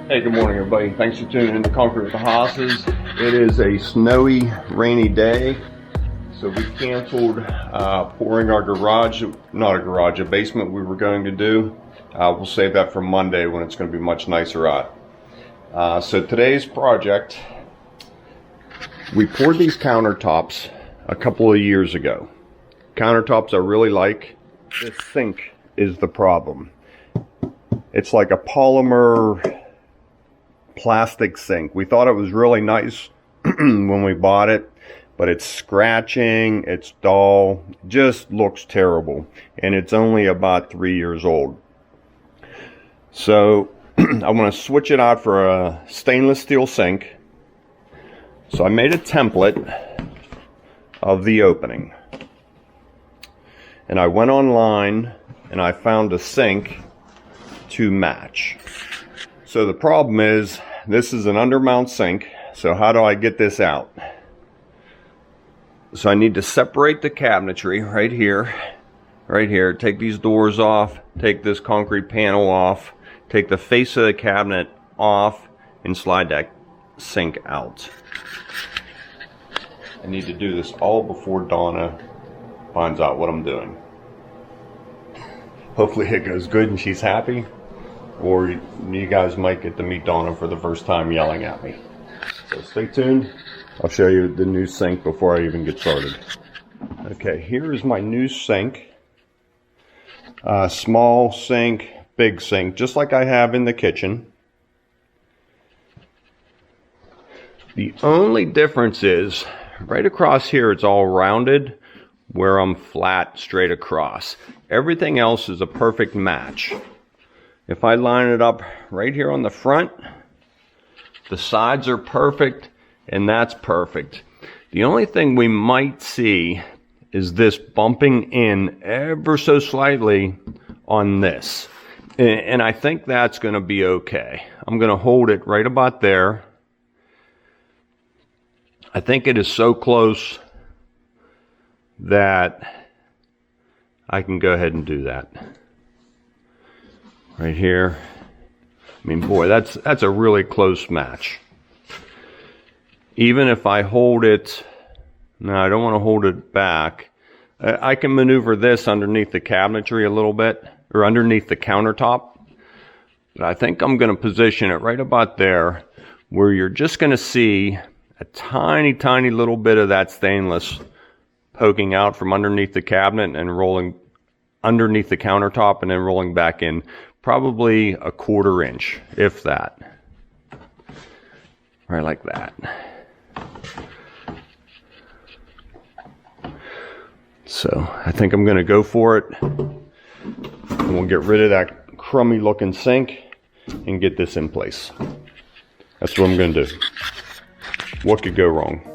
Hey, good morning, everybody. Thanks for tuning in to Conquer with the Hosses. It is a snowy, rainy day, so we canceled pouring our garage, a basement we were going to do. We'll save that for Monday when it's going to be much nicer out. So today's project, we poured these countertops a couple of years ago. Countertops I really like. This sink is the problem. It's like a polymer plastic sink. We thought it was really nice when we bought it, but it's scratching, it's dull, just looks terrible, and it's only about 3 years old. So I want to switch it out for a stainless steel sink. So I made a template of the opening, and I went online and I found a sink to match. So the problem is, this is an undermount sink, so how do I get this out? So I need to separate the cabinetry right here, take these doors off, take this concrete panel off, take the face of the cabinet off, and slide that sink out. I need to do this all before Donna finds out what I'm doing. Hopefully it goes good and she's happy. Or you guys might get to meet Donna for the first time yelling at me. So stay tuned. I'll show you the new sink before I even get started. Okay, here is my new sink. Small sink, big sink, just like I have in the kitchen. The only difference is, right across here it's all rounded, where I'm flat straight across. Everything else is a perfect match. If I line it up right here on the front, the sides are perfect, and that's perfect. The only thing we might see is this bumping in ever so slightly on this. And I think that's going to be okay. I'm going to hold it right about there. I think it is so close that I can go ahead and do that. Right here. I mean, boy, that's a really close match. Even if I hold it, no, I don't want to hold it back. I can maneuver this underneath the cabinetry a little bit, or underneath the countertop. But I think I'm going to position it right about there, where you're just going to see a tiny, tiny little bit of that stainless poking out from underneath the cabinet and rolling underneath the countertop and then rolling back in. Probably a 1/4 inch, if that. Right like that. So I think I'm going to go for it. And we'll get rid of that crummy looking sink and get this in place. That's what I'm going to do. What could go wrong?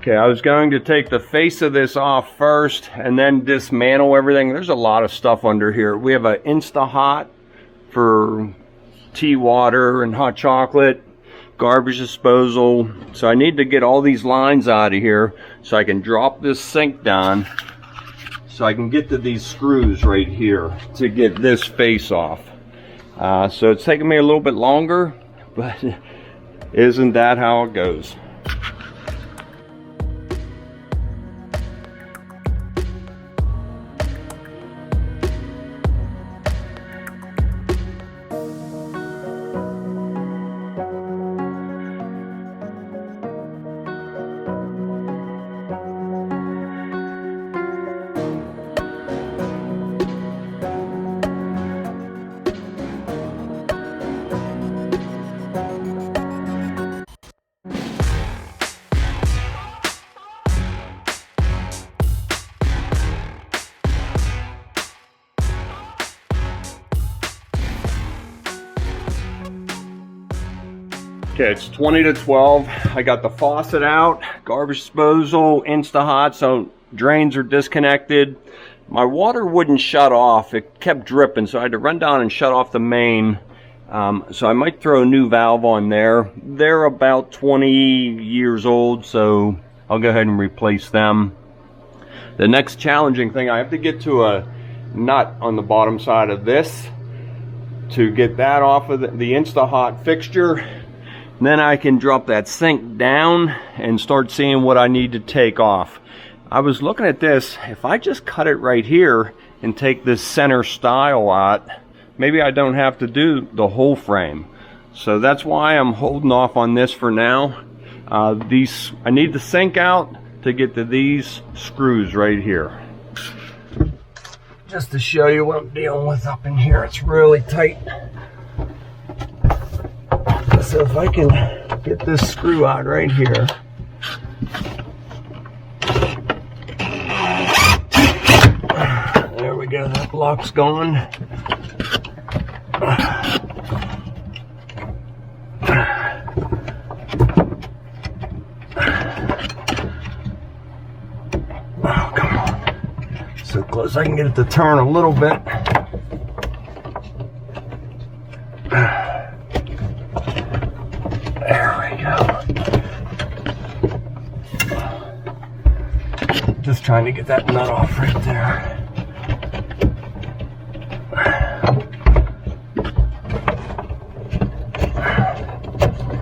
Okay, I was going to take the face of this off first and then dismantle everything. There's a lot of stuff under here. We have an Insta-Hot for tea water and hot chocolate, garbage disposal. So I need to get all these lines out of here so I can drop this sink down so I can get to these screws right here to get this face off. So it's taking me a little bit longer, but isn't that how it goes? Okay, it's 20 to 12. I got the faucet out, garbage disposal, Insta-Hot, so drains are disconnected. My water wouldn't shut off. It kept dripping, so I had to run down and shut off the main. So I might throw a new valve on there. They're about 20 years old, so I'll go ahead and replace them. The next challenging thing, I have to get to a nut on the bottom side of this to get that off of the Insta-Hot fixture. And then I can drop that sink down and start seeing what I need to take off. I was looking at this. If I just cut it right here and take this center stile out, maybe I don't have to do the whole frame. So that's why I'm holding off on this for now. I need the sink out to get to these screws right here. Just to show you what I'm dealing with up in here, it's really tight. So if I can get this screw out right here. There we go, that block's gone. Oh, come on. So close I can get it to turn a little bit. There we go. Just trying to get that nut off right there.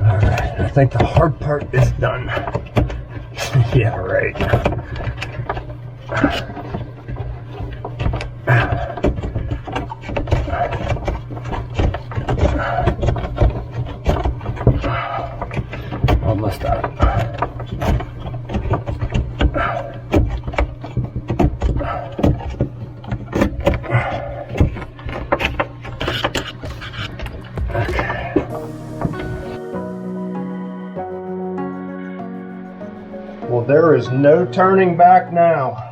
Alright, I think the hard part is done. Yeah, right. Almost done. Well, there is no turning back now.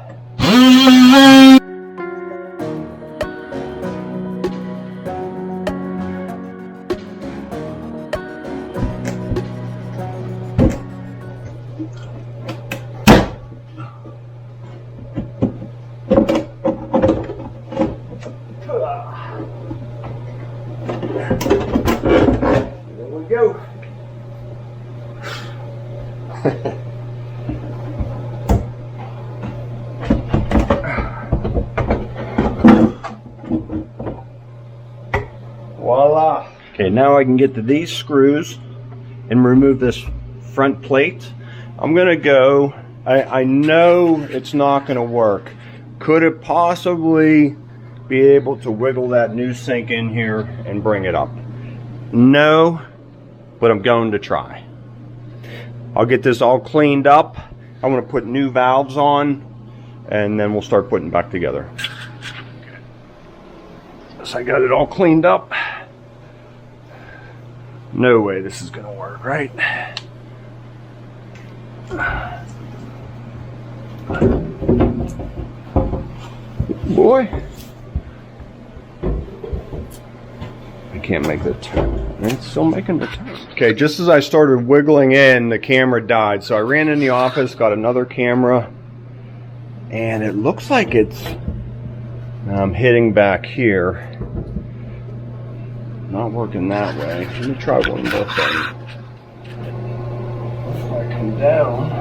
There we go. Voila. Okay, now I can get to these screws and remove this front plate. I'm gonna go, I know it's not gonna work. Could it possibly be able to wiggle that new sink in here and bring it up? No, but I'm going to try. I'll get this all cleaned up. I'm gonna put new valves on and then we'll start putting it back together. So I got it all cleaned up. No way this is gonna work, right? Boy, I can't make the turn. It's still making the turn. Okay, just as I started wiggling in, the camera died. So I ran in the office, got another camera, and it looks like it's hitting back here. Not working that way. Let me try one more thing. If I come down.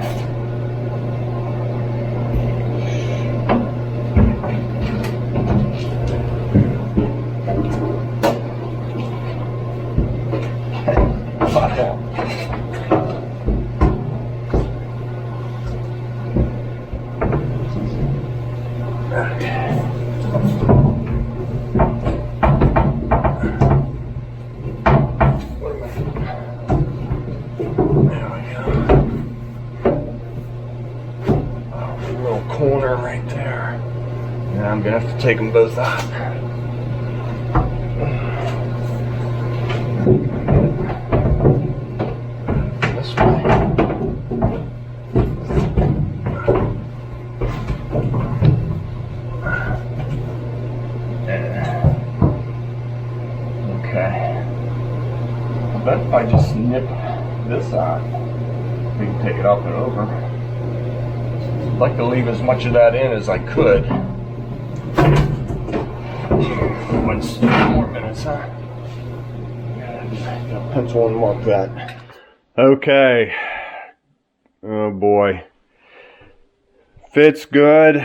Corner right there. And I'm gonna have to take them both out. This way. Okay. I bet if I just nip this side. We can take it up and over. I'd like to leave as much of that in as I could. 1 more minutes, huh? Yeah, pencil and mark that. Okay. Oh boy. Fits good.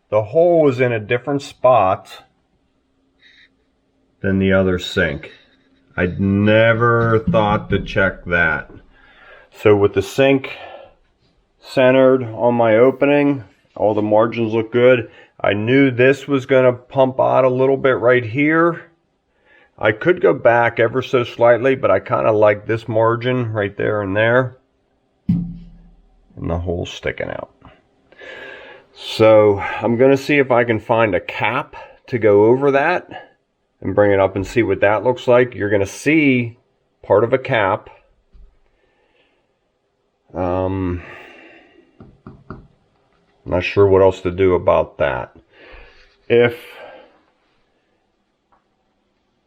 The hole is in a different spot than the other sink. I'd never thought to check that. So with the sink centered on my opening, all the margins look good. I knew this was going to pump out a little bit right here. I could go back ever so slightly, but I kind of like this margin right there and there. And the hole sticking out. So I'm going to see if I can find a cap to go over that and bring it up and see what that looks like. You're going to see part of a cap. Not sure what else to do about that. If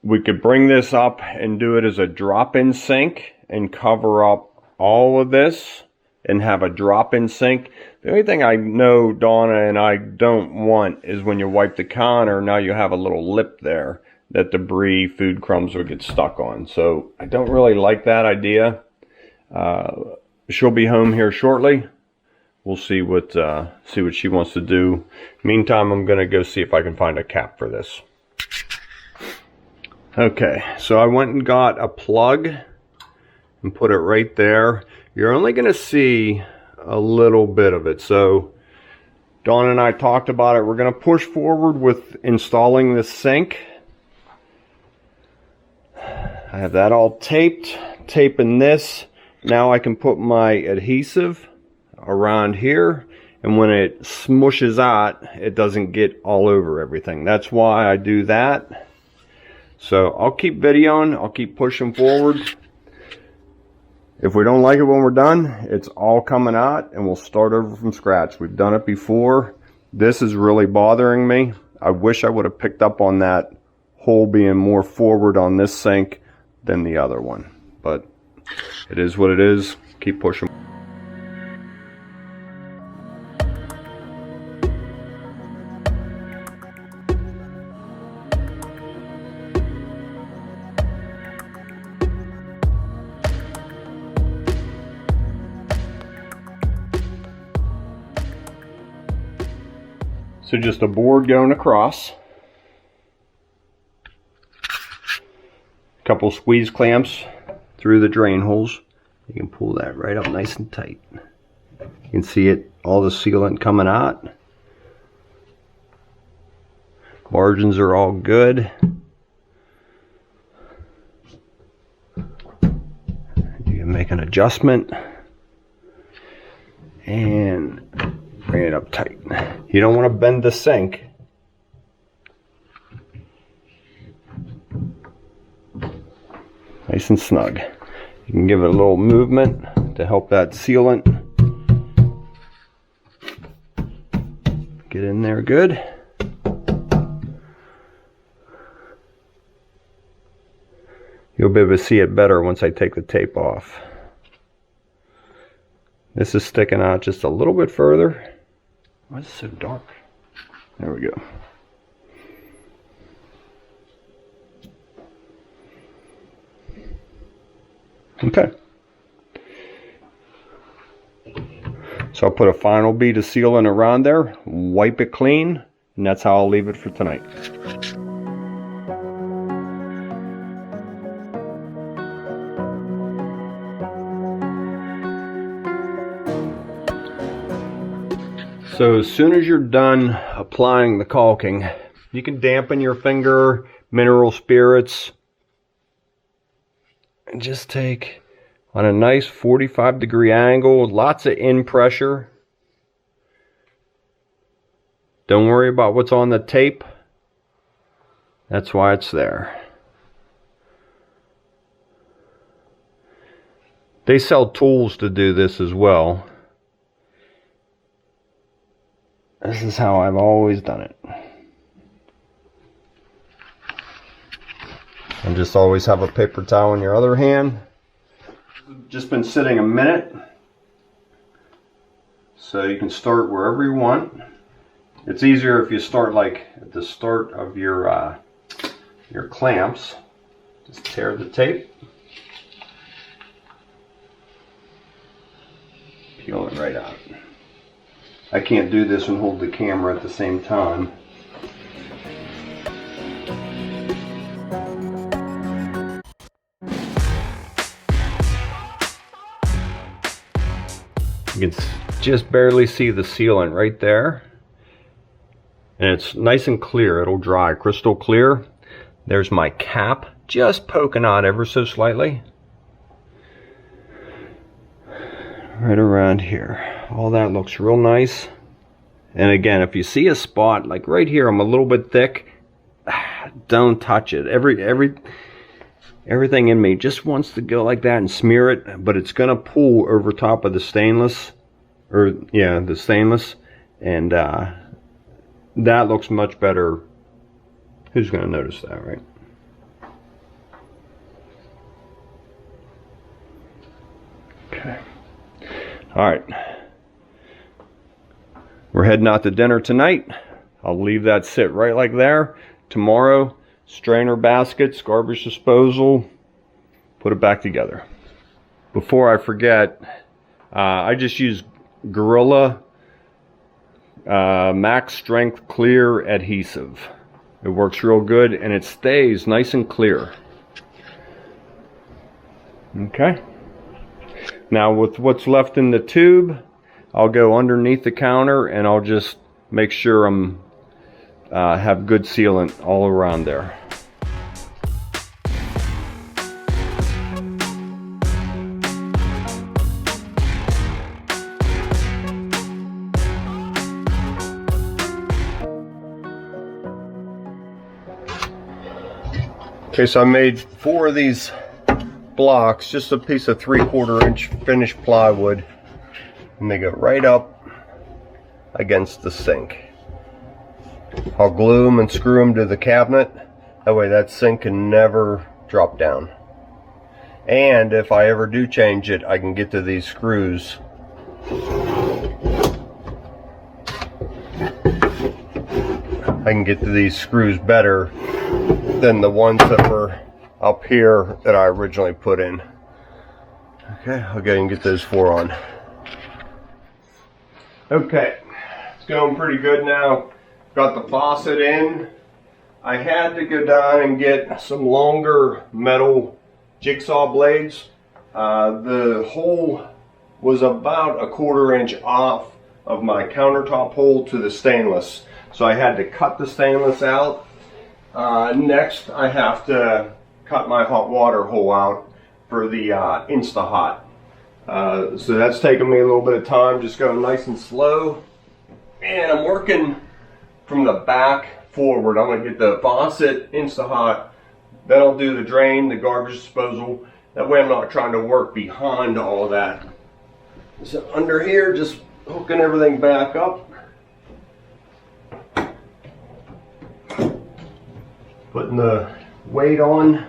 we could bring this up and do it as a drop-in sink and cover up all of this and have a drop-in sink. The only thing I know Donna and I don't want is when you wipe the counter, now you have a little lip there that debris, food crumbs would get stuck on. So I don't really like that idea. She'll be home here shortly. We'll see what she wants to do. Meantime, I'm gonna go see if I can find a cap for this. Okay, so I went and got a plug and put it right there. You're only gonna see a little bit of it. So Dawn and I talked about it. We're gonna push forward with installing this sink. I have that all taped, taping this. Now I can put my adhesive around here, and when it smushes out, it doesn't get all over everything. That's why I do that. So I'll keep videoing, I'll keep pushing forward. If we don't like it when we're done, it's all coming out and we'll start over from scratch. We've done it before. This is really bothering me. I wish I would have picked up on that hole being more forward on this sink than the other one. But it is what it is. Keep pushing. So just a board going across, a couple squeeze clamps through the drain holes. You can pull that right up nice and tight. You can see it, all the sealant coming out. Margins are all good. You can make an adjustment and bring it up tight. You don't want to bend the sink. Nice and snug. You can give it a little movement to help that sealant get in there good. You'll be able to see it better once I take the tape off. This is sticking out just a little bit further. Why is it so dark? There we go. Okay. So I'll put a final bead of sealant around there, wipe it clean, and that's how I'll leave it for tonight. So as soon as you're done applying the caulking, you can dampen your finger, mineral spirits, and just take on a nice 45-degree angle, lots of in pressure. Don't worry about what's on the tape. That's why it's there. They sell tools to do this as well. This is how I've always done it. And just always have a paper towel in your other hand just been sitting a minute. So you can start wherever you want. It's easier if you start like at the start of your clamps. Just tear the tape. Peel it right out. I can't do this and hold the camera at the same time. You can just barely see the sealant right there. And it's nice and clear. It'll dry crystal clear. There's my cap just poking out ever so slightly. Right around here. All that looks real nice. And again, if you see a spot like right here, I'm a little bit thick, don't touch it. Everything in me just wants to go like that and smear it, but it's gonna pull over top of the stainless, or yeah, the stainless, and that looks much better. Who's gonna notice that, right? Okay. All right. We're heading out to dinner tonight. I'll leave that sit right like there. Tomorrow, strainer baskets, garbage disposal, put it back together. Before I forget, I just use Gorilla Max Strength Clear Adhesive. It works real good and it stays nice and clear. Okay. Now with what's left in the tube, I'll go underneath the counter and I'll just make sure I'm have good sealant all around there. Okay, so I made 4 of these blocks, just a piece of 3/4 inch finished plywood, and they go right up against the sink. I'll glue them and screw them to the cabinet. That way that sink can never drop down. And if I ever do change it, I can get to these screws. I can get to these screws better than the ones that were up here that I originally put in. Okay, I'll go and get those 4 on. Okay, it's going pretty good now. Got the faucet in. I had to go down and get some longer metal jigsaw blades. The hole was about 1/4 inch off of my countertop hole to the stainless. So I had to cut the stainless out. Next, I have to cut my hot water hole out for the Insta-Hot. So that's taken me a little bit of time, just going nice and slow. And I'm working from the back forward. I'm going to get the faucet Insta-Hot, then I'll do the drain, the garbage disposal. That way I'm not trying to work behind all of that. So under here, just hooking everything back up. Putting the weight on.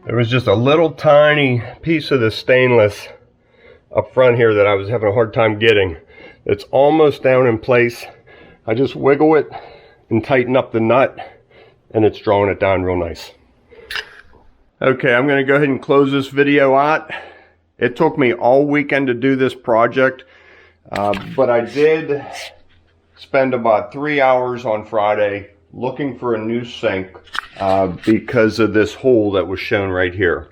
There was just a little tiny piece of the stainless up front here that I was having a hard time getting. It's almost down in place. I just wiggle it and tighten up the nut and it's drawing it down real nice. Okay, I'm gonna go ahead and close this video out. It took me all weekend to do this project, but I did spend about 3 hours on Friday looking for a new sink because of this hole that was shown right here.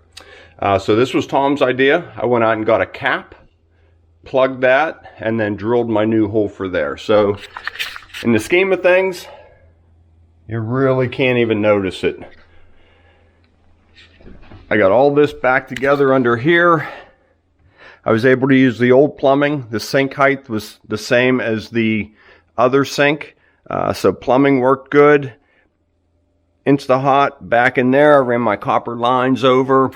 So this was Tom's idea. I went out and got a cap, plugged that, and then drilled my new hole for there. So in the scheme of things, you really can't even notice it. I got all this back together under here. I was able to use the old plumbing. The sink height was the same as the other sink. So plumbing worked good. Insta-hot back in there. I ran my copper lines over.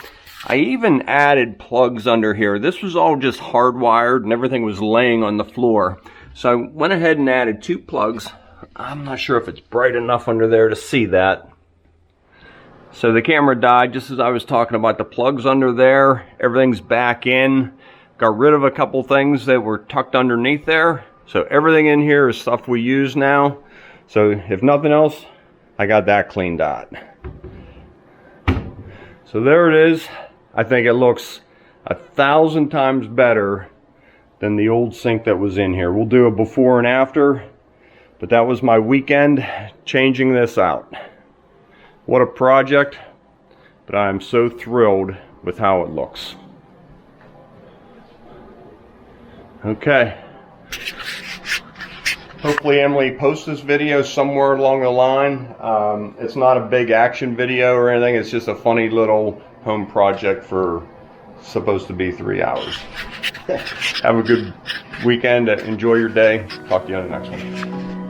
I even added plugs under here. This was all just hardwired and everything was laying on the floor. So I went ahead and added 2 plugs. I'm not sure if it's bright enough under there to see that. So the camera died just as I was talking about the plugs under there. Everything's back in. Got rid of a couple things that were tucked underneath there. So everything in here is stuff we use now. So if nothing else, I got that cleaned out. So there it is. I think it looks 1,000 times better than the old sink that was in here. We'll do a before and after, but that was my weekend changing this out. What a project, but I'm so thrilled with how it looks. Okay. Hopefully Emily posts this video somewhere along the line. It's not a big action video or anything. It's just a funny little home project for supposed to be 3 hours. Have a good weekend. Enjoy your day. Talk to you on the next one.